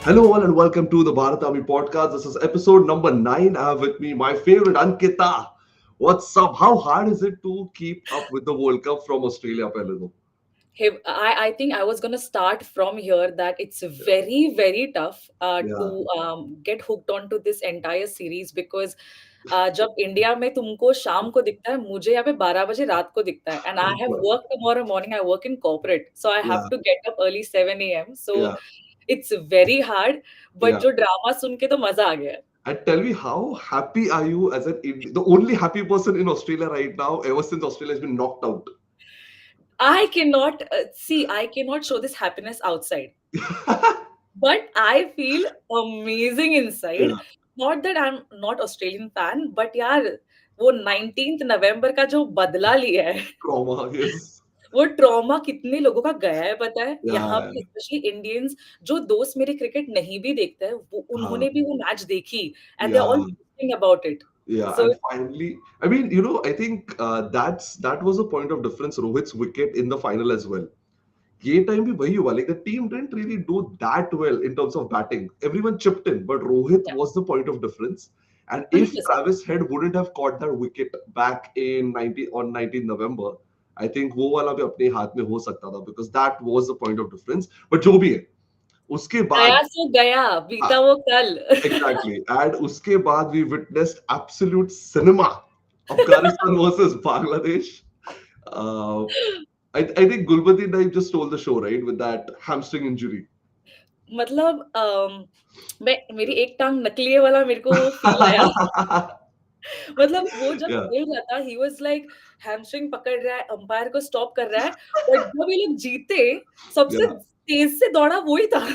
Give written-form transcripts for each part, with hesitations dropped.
Hello, all, and welcome to the Bharat Army podcast. This is episode number 9. I have with me my favorite Ankita. What's up? How hard is it to keep up with the World Cup from Australia? Pehle to? Hey, I think I was going to start from here that it's very, very tough Yeah, to get hooked onto this entire series because जब India में तुमको शाम को दिखता है मुझे यहाँ पे 12 बजे रात को दिखता है and I have work tomorrow morning. I work in corporate, so I have yeah, to get up early 7 a.m. So yeah, it's very hard, but yeah. जो ड्रामा सुन के तो मजा आ गया. And tell me, how happy are you as the only happy person in Australia right now, ever since Australia has been knocked out? I cannot see. I cannot show this happiness outside. But I feel amazing inside. Yeah, Not that I'm not Australian fan, but यार वो 19th नवंबर का जो बदला लिया है trauma, yes. वो trauma कितने लोगों का गया है पता है यहाँ Yeah, पे स्पेशली इंडियंस जो दोस्त मेरे क्रिकेट नहीं भी देखते हैं वो हाँ, उन्होंने भी वो मैच देखी and they are all yeah. posting about it. Yeah, So and finally, I mean, I think that was a point of difference. Rohit's wicket in the final as well. ये time भी वही हुआ. Like the team didn't really do that well in terms of batting. Everyone chipped in, but Rohit yeah, was the point of difference. And if 100%. Travis Head wouldn't have caught that wicket back in 19 November, I think वो वाला भी अपने हाथ में हो सकता था because that was the point of difference. But जो भी है, उसके बाद गया सो गया बीता वो कल. exactly. And uske baad we witnessed absolute cinema. Afghanistan versus Bangladesh. Uh, I think Gulbadi Naik just stole the show, right? With that hamstring injury. मतलब मैं मेरी एक टांग नकली है वाला मेरे को वो फील आया. मतलब वो जब Yeah. खेल रहा था ही वाज़ लाइक हैमस्ट्रिंग पकड़ रहा है, अंपायर को स्टॉप कर रहा है, बट जब ये लोग जीते, सबसे Yeah. तेज़ से दौड़ा वो ही था.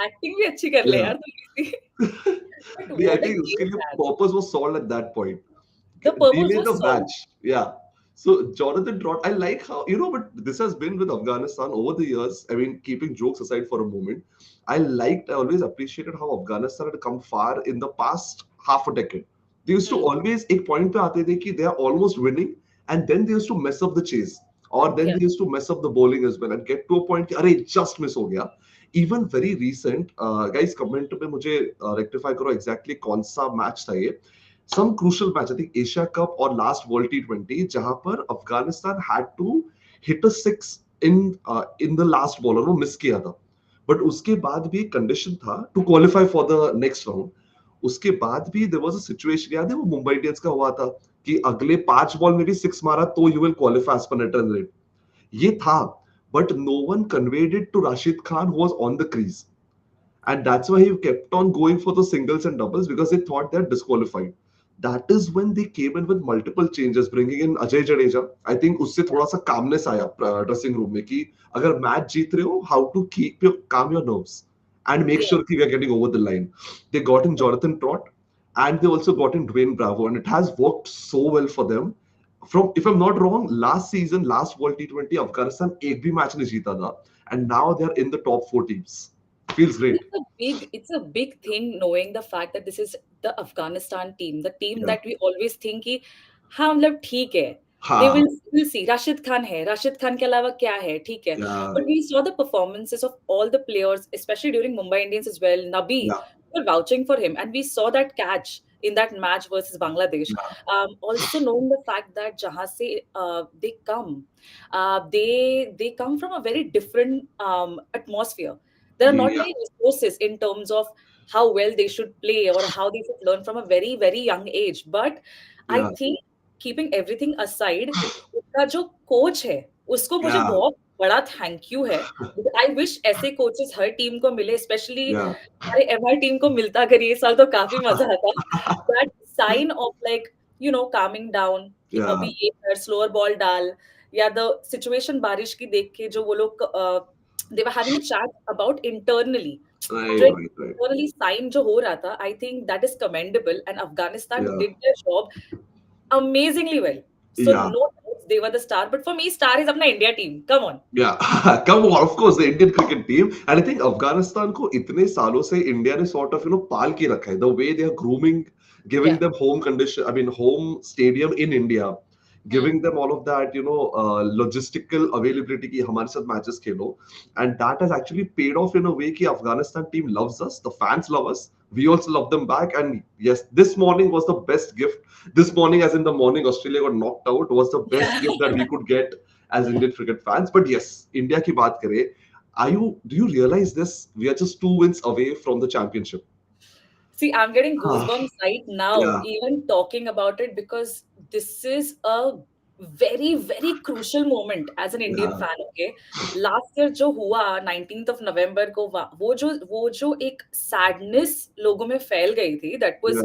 एक्टिंग भी अच्छी कर ले Yeah. यार थोड़ी-सी. बट नहीं, I व्हाट अ think उसके गेम लिए man. purpose was solved at that point. The purpose Delay was the solved. match. Yeah. So Jonathan Trot, I like how but this has been with Afghanistan over the years. I mean, keeping jokes aside for a moment, I always appreciated how Afghanistan had come far in the past half a decade. They used to hmm, always एक point पे आते थे कि they are almost winning, and then they used to mess up the chase, or then या they used to mess up the bowling as well, and get to a point कि अरे just miss हो गया. Even very recent, guys comment पे मुझे rectify करो exactly कौन सा match था ये. Some crucial match, I think Asia Cup or last World T20, जहां पर Afghanistan had to hit a six in the last ball और वो मिस किया था. बट उसके बाद भी कंडीशन था to qualify for the next round. उसके बाद भी देयर वाज अ सिचुएशन, याद है वो मुंबई इंडियंस का हुआ था कि अगले 5 बॉल में भी 6 मारा तो you will qualify as per net run rate. ये था, but no one conveyed it to Rashid Khan who was on the crease. And that's why he kept on going for the singles and doubles because they thought they're disqualified. That is when they came in with multiple changes, bringing in Ajay Jadeja. I think उससे थोड़ा सा calmness आया dressing room में कि अगर match जीत रहे हो, how to keep your calm your nerves and make या sure कि we are getting over the line. They got in Jonathan Trott and they also got in Dwayne Bravo, and it has worked so well for them. From, if I'm not wrong, last season, last World T20, Afghanistan एक भी match नहीं जीता था, and now they're in the top 4 teams. Feels great. it's a big thing knowing the fact that this is the Afghanistan team, the team Yeah. that we always think कि हाँ मतलब ठीक है. They हाँ. will see. Rashid Khan है. Rashid Khan के अलावा क्या है? ठीक है. Yeah. But we saw the performances of all the players, especially during Mumbai Indians as well. Nabi, Yeah. we were vouching for him, and we saw that catch in that match versus Bangladesh. Yeah. Also knowing the fact that जहाँ से they come, they come from a very different atmosphere. There are not Yeah. many resources in terms of how well they should play or how they should learn from a very very young age. But I Yeah. think keeping everything aside उसका जो coach है उसको मुझे Yeah. बहुत बड़ा thank you है. I wish ऐसे coaches हर टीम को मिले, स्पेशली Yeah. हमारे एमआई टीम को मिलता अगर ये साल तो काफी मजा आता. That sign off like coming down कि Yeah. अभी ये कर स्लोअर बॉल डाल, या द सिचुएशन बारिश की देख के जो वो लोग they were having a chat about internally, जो Right. Right. Right. Internally sign जो हो रहा था, I think that is commendable and Afghanistan Yeah. Did their job amazingly well. So Yeah. no doubts they were the star. But for me, star is अपना India team. Come on. Yeah. Come on, of course, the Indian cricket team. And I think Afghanistan को इतने सालों से India ने sort of पाल के रखा है. The way they are grooming, giving Yeah. them home condition, I mean home stadium in India. Hmm. giving them all of that, logistical availability ki hamare sath matches khelo. And that has actually paid off in a way ki Afghanistan team loves us, the fans love us, we also love them back. And yes, this morning was the best gift. This morning, as in the morning Australia got knocked out, was the best Yeah. gift that we could get as Indian cricket fans. But yes, India ki baat kare, do you realize this? We are just 2 wins away from the championship. See, I'm getting Ah, goosebumps right now, yeah, even talking about it, because this is a very, very crucial moment as an Indian yeah, fan, okay? Last year जो हुआ 19th of November को वो जो एक sadness लोगों में फैल गई थी, that was,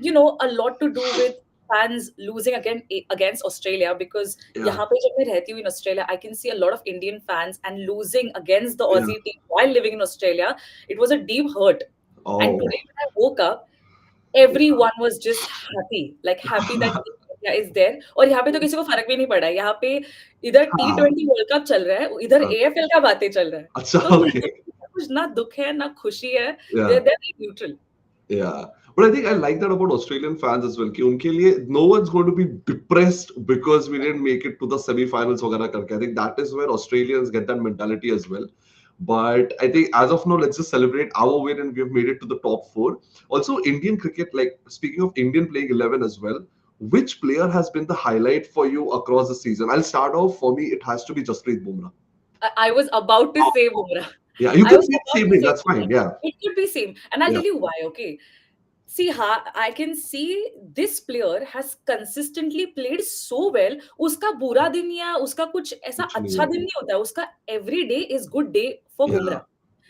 yeah, a lot to do with fans losing against Australia, because yeah, यहाँ पे जब मैं रहती हूँ in Australia, I can see a lot of Indian fans and losing against the yeah. Aussie team while living in Australia, it was a deep hurt. And Oh, today when I woke up, yeah. everyone was just happy, like happy that India is there. और यहाँ पे तो किसी को फर्क भी नहीं पड़ा है। यहाँ पे इधर हाँ, T20 वर्ल्ड कप चल रहा है, इधर हाँ, AFL का बातें चल रहा है। अच्छा, तो okay, कुछ ना दुख है, ना खुशी है। yeah. They're neutral. Yeah, but I think I like that about Australian fans as well. कि उनके लिए no one's going to be depressed because we didn't make it to the semi-finals वगैरह करके. I think that is where Australians get that mentality as well. But I think as of now, let's just celebrate our win and we have made it to the top four. Also, Indian cricket, like speaking of Indian playing 11 as well, which player has been the highlight for you across the season? I'll start off. For me, it has to be Jasprit Bumrah. I was about to say Bumrah. Yeah, you I can was say the about same to thing. say That's Bumrah. fine. Yeah, It could be same, and I'll yeah, tell you why. Okay, see, I can see this player has consistently played so well. उसका बुरा दिन या उसका कुछ ऐसा कुछ नहीं अच्छा दिन होता. नहीं होता है. उसका every day is good day for Yeah, Bumrah.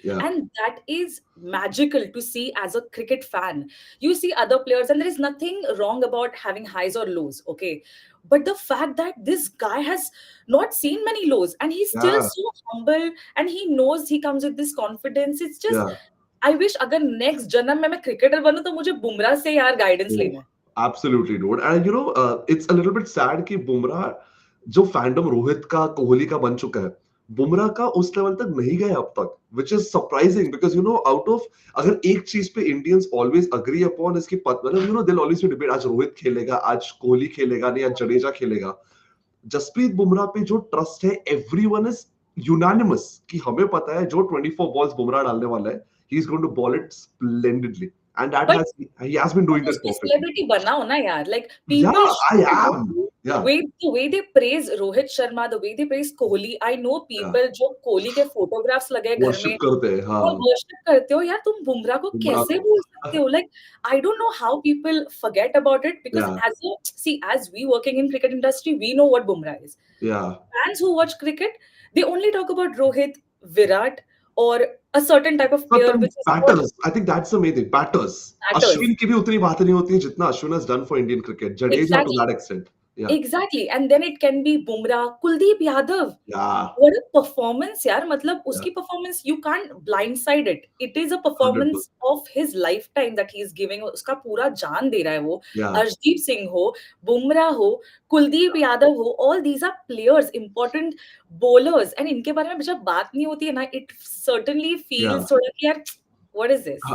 yeah, And that is magical to see as a cricket fan. You see other players, and there is nothing wrong about having highs or lows, okay? But the fact that this guy has not seen many lows and he's still yeah, so humble and he knows he comes with this confidence, it's just, yeah. I wish अगर next जन्म में मैं cricketer बनूं तो मुझे बुमराह से यार guidance Oh, लेना है. absolutely, dude. And it's a little bit sad कि बुमराह जो फैंडम रोहित का कोहली का बन चुका है, बुमराह का उस लेवल तक नहीं गया अब तक, which is surprising because out of अगर एक चीज पे Indians always agree upon इसकी मतलब they'll always be debate आज रोहित खेलेगा, आज कोहली खेलेगा नहीं, आज जडेजा खेलेगा. जसप्रीत बुमराह पे जो ट्रस्ट है, एवरीवन इज यूनानिमस कि हमें पता है जो 24 बॉल्स बुमराह डालने वाला है, he is going to bowl it splendidly and that But has he has been doing that उसकी परफेक्टली. celebrity बनाओ ना यार. Like या people I should know am या the way they praise Rohit Sharma, the way they praise Kohli. I know या people जो कोहली के photographs लगे हैं घर वर्शिप में, करते हैं. वो हाँ, worship करते हो यार. तुम बुमराह को बुमराह कैसे को. भूल सकते हो? Like I don't know how people forget about it, because या as we working in cricket industry, we know what Bumrah is. या Fans who watch cricket, they only talk about Rohit, Virat, or a certain type of player certain which is called batters. I think that's the main thing. Batters. batters. Ashwin की भी उतनी बात नहीं होती है जितना Ashwin has done for Indian cricket. Jadeja to Exactly. that extent. Yeah. Exactly. And then it can be Bumrah, Kuldeep Yadav. Yeah. What a performance, yaar. मतलब Yeah. उसकी performance, you can't blindside it. It is a performance 100%. of his lifetime that he is giving. उसका पूरा जान दे रहा है वो. Yeah. Arshdeep Singh हो, Bumrah हो, Kuldeep Yadav हो, all these are players, important bowlers. And इनके बारे में जब बात नहीं होती है ना, it certainly Yeah. feels थोड़ा कि यार, what is this?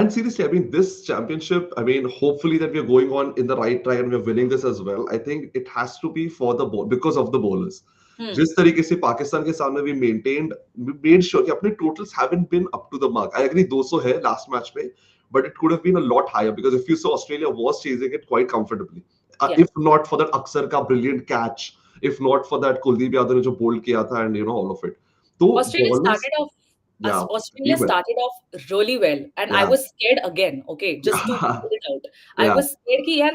And seriously, I mean, this championship, I mean, hopefully that we're going on in the right track and we're winning this as well. I think it has to be for the ball because of the bowlers. जिस तरीके से पाकिस्तान के सामने we made sure कि अपने totals haven't been up to the mark. I agree 200 है last match में, but it could have been a lot higher because if you saw Australia was chasing it quite comfortably. Yeah. If not for that Aksar ka brilliant catch, if not for that Kuldeep Yadav ने जो bold किया था and all of it. तो Australia bowlers, started off yeah, Australia well, started off really well, and I yeah, was scared again. Okay, just to yeah, put it out, I yeah. was scared कि यार,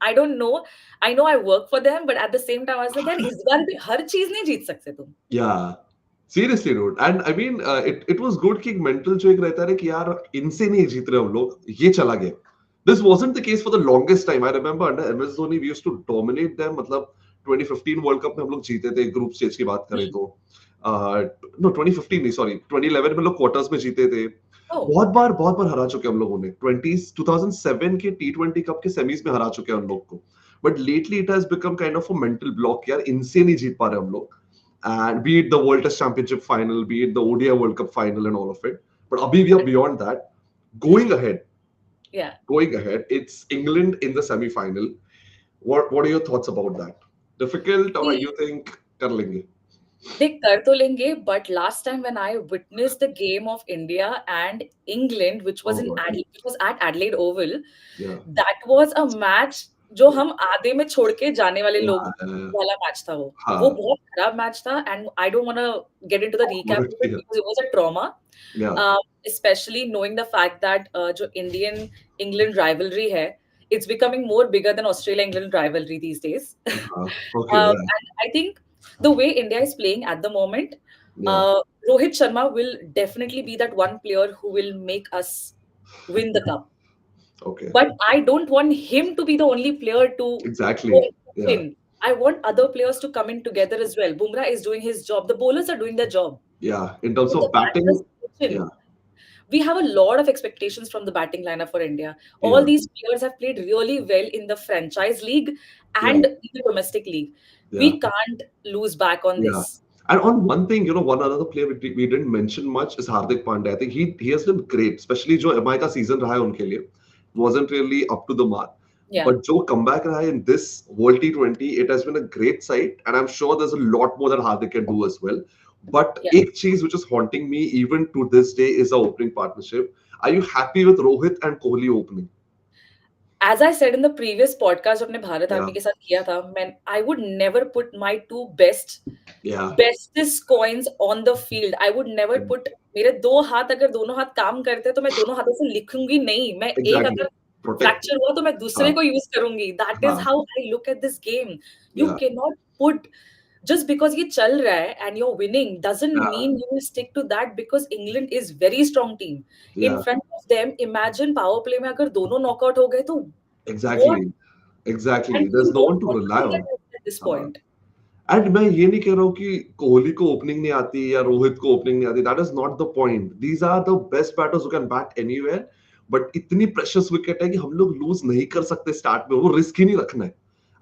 I don't know. I know I work for them, but at the same time, I was like, यार इस बार भी हर चीज नहीं जीत सकते तुम. Yeah, seriously, dude. And I mean, it was good कि mental जो एक रहता है कि यार इनसे नहीं जीत रहे हम लोग, ये चला गया. This wasn't the case for the longest time. I remember under MS Dhoni, we used to dominate them. मतलब 2015 वर्ल्ड कप में हम लोग जीते थे, ग्रुप स्टेज की बात करें तो. नो 2015 नहीं, सॉरी 2011 में लोग क्वार्टर्स में जीते थे. Oh, बहुत बार हरा चुके हैं हम लोगों ने. 2007 के T20 कप के सेमीज में हरा चुके हैं हम लोग को. But lately it has become kind of a mental block, यार इनसे नहीं जीत पा रहे हम लोग. And be it the World Test Championship final, be it the ODI World Cup final and all of it. But abhi we are beyond that. Going ahead, yeah. it's England in the semi-final. What are your thoughts about that? Difficult or See, you think कर लेंगे? they कर तो लेंगे, but last time when I witnessed the game of India and England, which was Oh God. which was at Adelaide Oval, Yeah. that was a match जो हम आधे में छोड़ के जाने वाले लोग Yeah. वाला मैच था वो। वो हाँ. बहुत खराब मैच था and I don't want to get into the recap of it Yeah. because it was a trauma, Yeah. especially knowing the fact that जो Indian England rivalry है, it's becoming more bigger than Australia England rivalry these days. Okay. Yeah. And I think the way India is playing at the moment, Yeah. Rohit Sharma will definitely be that one player who will make us win the cup. Okay. But I don't want him to be the only player to Exactly. Yeah. win. I want other players to come in together as well. Bumrah is doing his job. The bowlers are doing their job. Yeah. In terms So the of batting, batters pitch in. yeah. We have a lot of expectations from the batting lineup for India. All Yeah. these players have played really well in the franchise league Yeah. and in the domestic league. Yeah. We can't lose back on Yeah. this. And on one thing, one other player we didn't mention much is Hardik Pandya. I think he has been great, especially जो MI का season रहा है उनके लिए, wasn't really up to the mark. Yeah. But जो comeback रहा है in this World T20, it has been a great sight, and I'm sure there's a lot more that Hardik can do as well. But Yeah. एक चीज which is haunting me even to this day is the opening partnership. Are you happy with Rohit and Kohli opening? As I said in the previous podcast जो अपने Bharat Yeah. Army के साथ किया था, I would never put my two Yeah. bestest coins on the field. I would never put मेरे दो हाथ अगर दोनों हाथ काम करते हैं तो मैं दोनों हाथों से लिखूंगी नहीं. मैं एक Exactly. अगर Protect. फ्रैक्चर हुआ तो मैं दूसरे हाँ. को यूज करूंगी. That is हाँ. how I look at this game. You Yeah. cannot put just because ये चल रहा है and you're winning doesn't Yeah. mean you will stick to that because England is very strong team. In Yeah. front of them, imagine power play में अगर दोनों knockout हो गए तो Exactly. Exactly. and There's you no don't one to want rely to on. get at this हाँ. point. And मैं ये नहीं कह रहा हूँ कि कोहली को ओपनिंग नहीं आती या रोहित को ओपनिंग नहीं आती. That is not the point. These are the best batters who can bat anywhere. But इतनी प्रेशियस विकेट है कि हम लोग लूज नहीं कर सकते स्टार्ट में. वो रिस्क ही नहीं रखना है.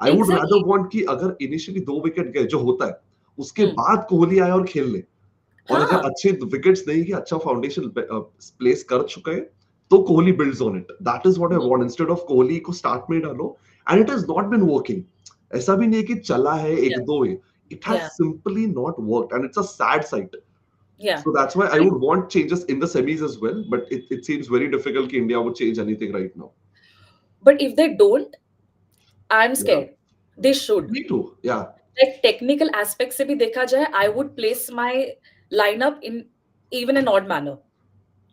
आई वुड रादर वांट कि अगर इनिशियली 2 विकेट गए जो होता है उसके बाद कोहली आए और खेल ले. और अगर अच्छे विकेट्स नहीं कि अच्छा फाउंडेशन प्लेस कर चुके हैं तो Kohli builds on it. That is what I want. Instead of Kohli को स्टार्ट में डालो. And it has not been working. ऐसा भी नहीं कि चला है एक दो ही. It has simply not worked, and it's a sad sight. Yeah. So that's why I would want changes in the semis as well, but it seems very difficult that India would change anything right now. But if they don't, I'm scared. They should. Me too. Yeah. Like technical aspects से भी देखा जाए, I would place my lineup in even an odd manner.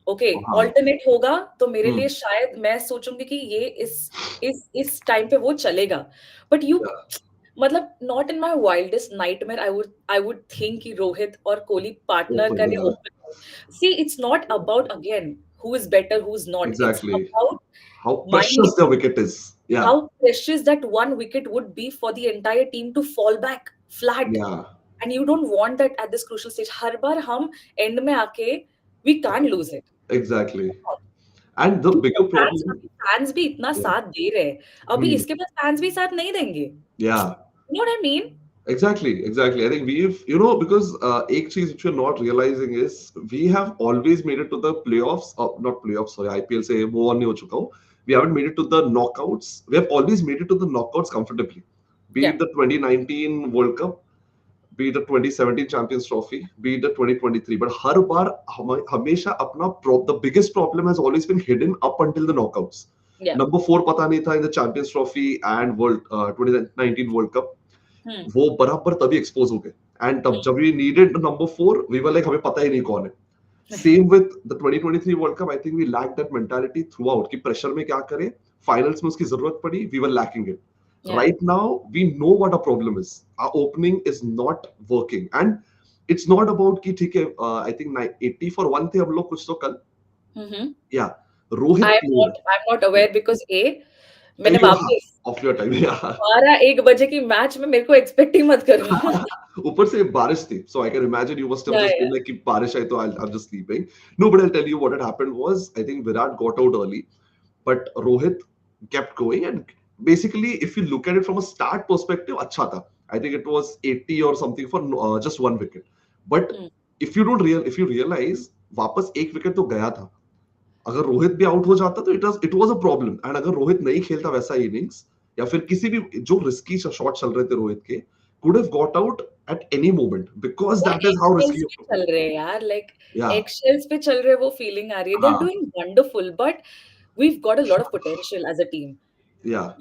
Okay, alternate होगा तो मेरे लिए शायद मैं सोचूंगी कि ये इस टाइम पे वो चलेगा. But you मतलब not in my wildest nightmare I would think कि रोहित और कोहली partner करे open. See, it's not about again who is better, who's not. Exactly. It's about how precious the wicket is. Yeah. How precious that one wicket would be for the entire team to fall back flat. Yeah. And you don't want that at this crucial stage. हर बार हम end में आके we can't lose it. Exactly. And the bigger problem. Fans भी इतना साथ दे रहे हैं. अभी इसके बाद fans भी साथ नहीं देंगे. Yeah. You know what I mean? Exactly. I think we've, because एक चीज which we're not realizing is we have always made it to the playoffs, not playoffs, sorry, IPL से move on नहीं हो चुका हूँ. We haven't made it to the knockouts. We have always made it to the knockouts comfortably. Be it the 2019 World Cup, be it the 2017 Champions Trophy, be it the 2023. But हर बार हमेशा अपना the biggest problem has always been hidden up until the knockouts. Yeah. Number 4 पता नहीं था in the Champions Trophy and 2019 World Cup. वो बराबर तभी expose हो गए. एंड तब जब we needed number 4 we were like हमें पता ही नहीं कौन है. Same with the 2023 world cup. I think we lack that mentality throughout कि प्रेशर में क्या करें. फाइनल्स में उसकी जरूरत पड़ी. We were lacking it. Right now we know what a problem is. Our opening is not working and it's not about कि ठीक है. आई थिंक 80 फॉर 1 थे हम लोग कुछ तो कल. या Rohit I'm not aware because मैंने वापस ऑफ योर टाइम 12-1 बजे की मैच में मेरे को एक्सपेक्ट ही मत करो. ऊपर से बारिश थी, so I can imagine you must have just been like कि बारिश आई तो I'm just sleeping. No, but I'll tell you what had happened was I think Virat got out early, but Rohit kept going and basically if you look at it from a start perspective अच्छा था. I think it was 80 or something for just 1 wicket. But if you realize वापस 1 wicket तो गया था. अगर रोहित भी out हो जाता तो it was a problem. And अगर रोहित नहीं खेलता वैसा इनिंग्स या फिर किसी भी जो रिस्की शॉट चल रहे थे रोहित के, could have got out at any moment because वो that is how risky eggshells you पे have to चल be. रहे हैं यार, like Yeah. eggshells पे चल रहे हैं, वो feeling आ रही है. They're हाँ. doing wonderful, but we've got a lot of potential as a team. Yeah.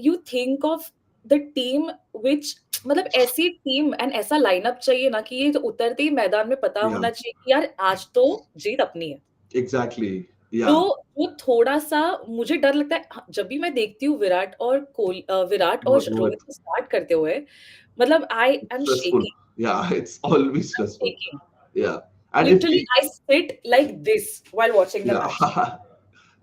You think of the team which मतलब ऐसी टीम एंड ऐसा लाइनअप चाहिए ना कि ये तो उतरते ही मैदान में पता Yeah. होना चाहिए कि यार आज तो जीत अपनी है. Exactly. तो Yeah. वो थोड़ा सा मुझे डर लगता है जब भी मैं देखती हूँ विराट और रोहित Rohit. को स्टार्ट करते हुए, मतलब I am Stressful. Shaking. Yeah. It's always I'm stressful. shaking. Yeah. And if Literally, I sit like this while watching the match. yeah.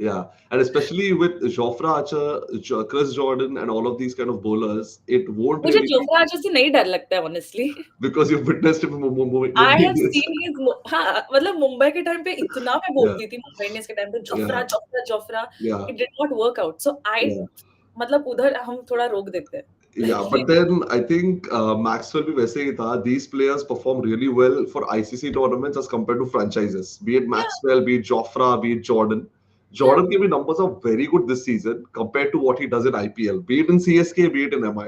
Yeah, and especially with Jofra Archer, Chris Jordan, and all of these kind of bowlers, it won't मुझे really be Jofra Archer से नहीं डर लगता है honestly. because you've witnessed him moving I have this. seen his हाँ, मतलब मुंबई के time पे इतना मैं Yeah, बोलती थी मुंबई इंडियंस के टाइम पे yeah, Jofra. yeah, It did not work out. So I yeah. मतलब उधर हम थोड़ा रोक देते हैं. Yeah, Like but then I think Maxwell भी वैसे ही था. These players perform really well for ICC tournaments as compared to franchises. Be it yeah, Maxwell, be it Jofra, be it Jordan. yeah. Jordan के भी numbers are very good this season compared to what he does in IPL. Be it in CSK, be it in MI.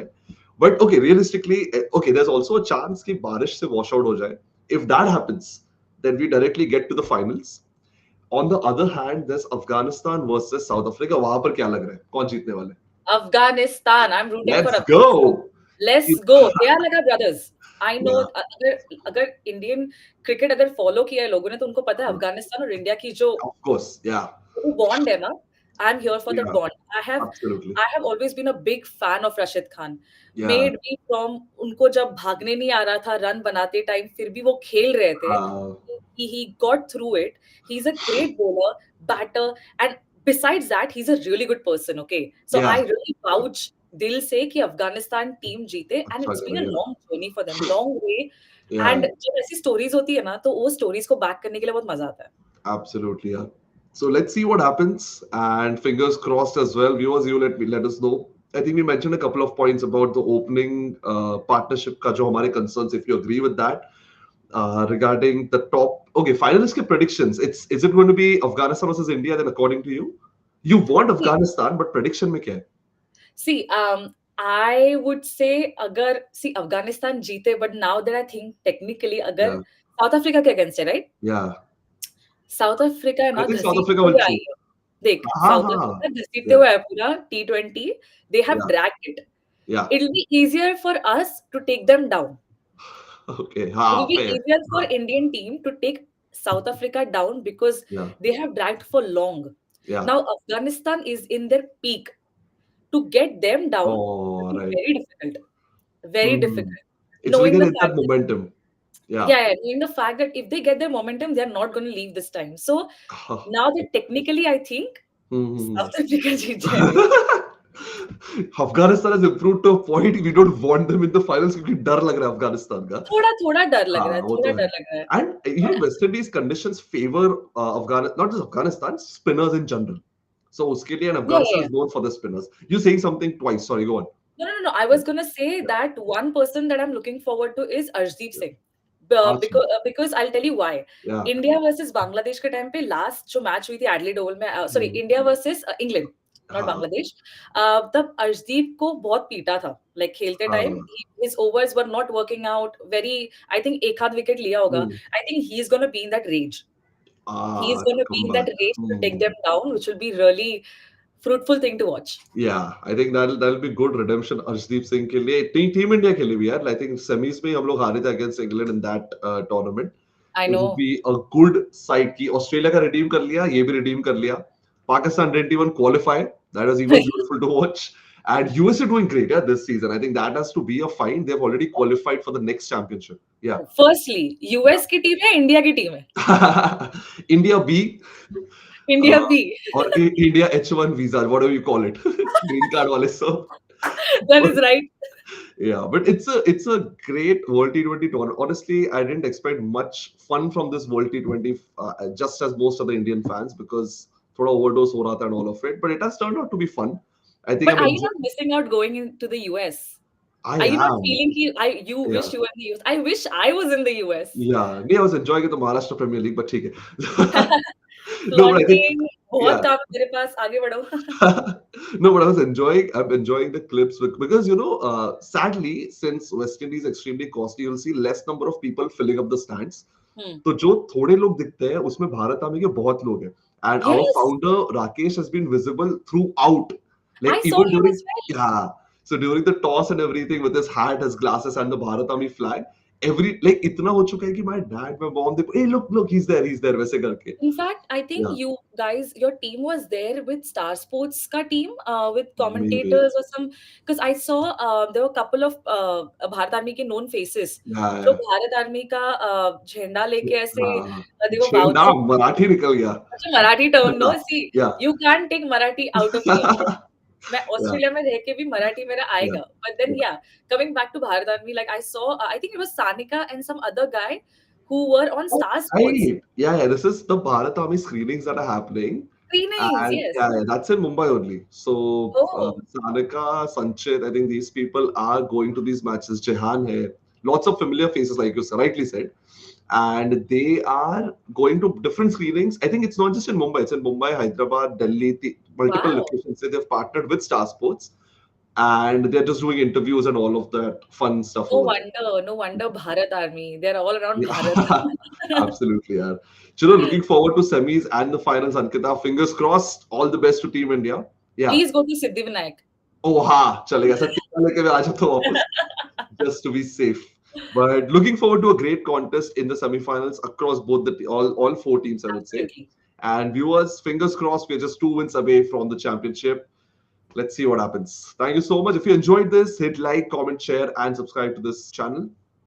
But okay, realistically, okay, there's also a chance कि बारिश से wash out हो जाए. If that happens, then we directly get to the finals. On the other hand, there's Afghanistan versus South Africa. वहां पर क्या लग रहा है? कौन जीतने वाले? Afghanistan. I'm rooting for Let's Afghanistan. go. Let's go. They are like our brothers. I know Yeah, अगर इंडियन क्रिकेट अगर फॉलो किया है लोगों ने तो उनको पता है अफगानिस्तान और इंडिया की जो of course. Yeah, वो बॉन्ड है ना. I am here for that yeah, bond. absolutely. I have always been a big fan of Rashid Khan. Yeah. Made me from उनको जब भागने नहीं आ रहा था रन बनाते टाइम फिर भी वो खेल रहे थे. He got through it. He's a great bowler, batter, and besides that, he's a really good person. Okay, so Yeah. I really vouch दिल से कि अफगानिस्तान टीम जीते and अच्छा it's been a करेगा. long journey for them, long way. Yeah, And जब ऐसी stories होती है ना तो वो stories को back करने के लिए बहुत मजा आता है. absolutely. Yeah. So let's see what happens, and fingers crossed as well. Viewers, you let us know. I think we mentioned a couple of points about the opening partnership का जो हमारे concerns, if you agree with that. Regarding the top, okay, finalist ke predictions. Is it going to be Afghanistan versus India? Then, according to you, you want Afghanistan, but prediction में क्या है? See, I would say Afghanistan जीते, but now that I think technically अगर Yeah. South Africa के against है, right? Yeah. South Africa है ना I think South घसीटते Africa हुए will आई choose. है. देख हाँ South हाँ. Africa घसीटते Yeah. हुए है पूरा T20. They have Yeah. dragged it. Yeah. It'll be easier for us to take them down. Okay. It'll हाँ, be fair. easier for Indian team to take South Africa down because Yeah. they have dragged for long. Yeah. Now Afghanistan is in their peak. To get them down Oh, will be right. very difficult. Very Hmm. difficult. It's really Knowing gonna the hit fact that momentum. Yeah. yeah, knowing the fact that if they get their momentum, they're not going to leave this time. So now that technically, I think Hmm. South Africa जीत जाएंगे. Afghanistan has improved to a point we don't want them in the finals क्योंकि डर लग रहा है अफगानिस्तान का. थोड़ा डर लग रहा है, हाँ, वो थोड़ा तो है. डर लग रहा है. And you know, West Indies conditions favor not just Afghanistan, spinners in general. So उसके लिए and Afghanistan Yeah. is known for the spinners. You're saying something twice. Sorry, go on. No. I was gonna say that one person that I'm looking forward to is Arshdeep Singh. अच्छा. Because I'll tell you why. Yeah. India versus Bangladesh के time पे last जो match हुई थी Adelaide Oval में, sorry Hmm. India versus England, not हाँ. बांग्लादेश, तब अर्शदीप को बहुत पीटा था. लाइक खेलते हाँ. Time his overs were not working out very. I think एक आध विकेट लिया होगा. Hmm. I think he is going to be in that rage. He is going to be in that Comeback. rage to take Hmm. them down, which will be really fruitful thing to watch. Yeah, I think that'll be good redemption Arshdeep Singh के लिए. Team India के लिए भी यार. I think semis में हम लोग हारे थे against England in that tournament. I It know. would be a good side की Australia का redeem कर लिया, ये भी redeem कर लिया. Pakistan didn't even qualify. That was even beautiful to watch. And USA doing great this season. I think that has to be a find. They've already qualified for the next championship. Yeah. Firstly, US की team है, India की team है. India B. India B. Or India H1 visa, whatever you call it. Green card wale so. That is right. Yeah, but it's a great World T20 tournament. Honestly, I didn't expect much fun from this World T20, just as most of the Indian fans, because thoda overdose ho raha tha and all of it. But it has turned out to be fun. I think But are you not missing out going into the US? I Are you not am. feeling you Yeah. wish you were in the US? I wish I was in the US. Yeah, I was enjoying the Maharashtra Premier League, but ठीक है. No, but I think Flaunting बहुत Yeah. था मेरे पास, आगे बढ़ो. No, but I'm enjoying the clips because sadly, since West Indies is extremely costly, you'll see less number of people filling up the stands. Hmm. तो जो थोड़े लोग दिखते हैं उसमें भारत आर्मी के बहुत लोग हैं. And our Yes, founder Rakesh has been visible throughout, I like saw even him during, as well. yeah. So during the toss and everything with his hat, his glasses, and the Bharat Army flag, every like इतना हो चुका है कि my dad, my mom, they, hey look, he's there वैसे करके. In fact, I think Yeah, you guys, your team was there with Star Sports ka team, with maybe. commentators or some. Because I saw there were a couple of Bharat Army ke known faces. जो Yeah, Bharat army का झंडा लेके yeah. ऐसे they were झेंडा vouching. Marathi निकल गया. अच्छा Marathi term no झंडा. See Yeah. You can take Marathi out of me. मैं Yeah, ऑस्ट्रेलिया में रह के भी मराठी मेरा yeah, आएगा. But then yeah. yeah, coming back to Bharat Army, like I saw, I think it was Sanika and some other guy who were on Oh, Star Sports right. Yeah. This is the Bharat Army screenings that are happening. screenings. And Yes. yeah, that's in Mumbai only. So Oh, Sanika, Sanchit, I think these people are going to these matches. Jehan hai, lots of familiar faces, like you rightly said, and they are going to different screenings. I think it's not just in Mumbai; it's in Mumbai, Hyderabad, Delhi, multiple wow. locations. So they've partnered with Star Sports, and they're just doing interviews and all of that fun stuff No over there. wonder, no wonder Bharat Army. They're all around Bharat. Yeah, absolutely, yeah. Looking forward to semis and the finals, Ankita. Fingers crossed. All the best to Team India. Yeah. Please go to Siddhivinayak. Oh, हाँ चलेगा sir टीका लेके मैं आ जाता हूँ वापस just to be safe. But looking forward to a great contest in the semi-finals across both all four teams, I would say. Absolutely. And viewers, fingers crossed, we're just 2 wins away from the championship. Let's see what happens. Thank you so much. If you enjoyed this, hit like, comment, share, and subscribe to this channel.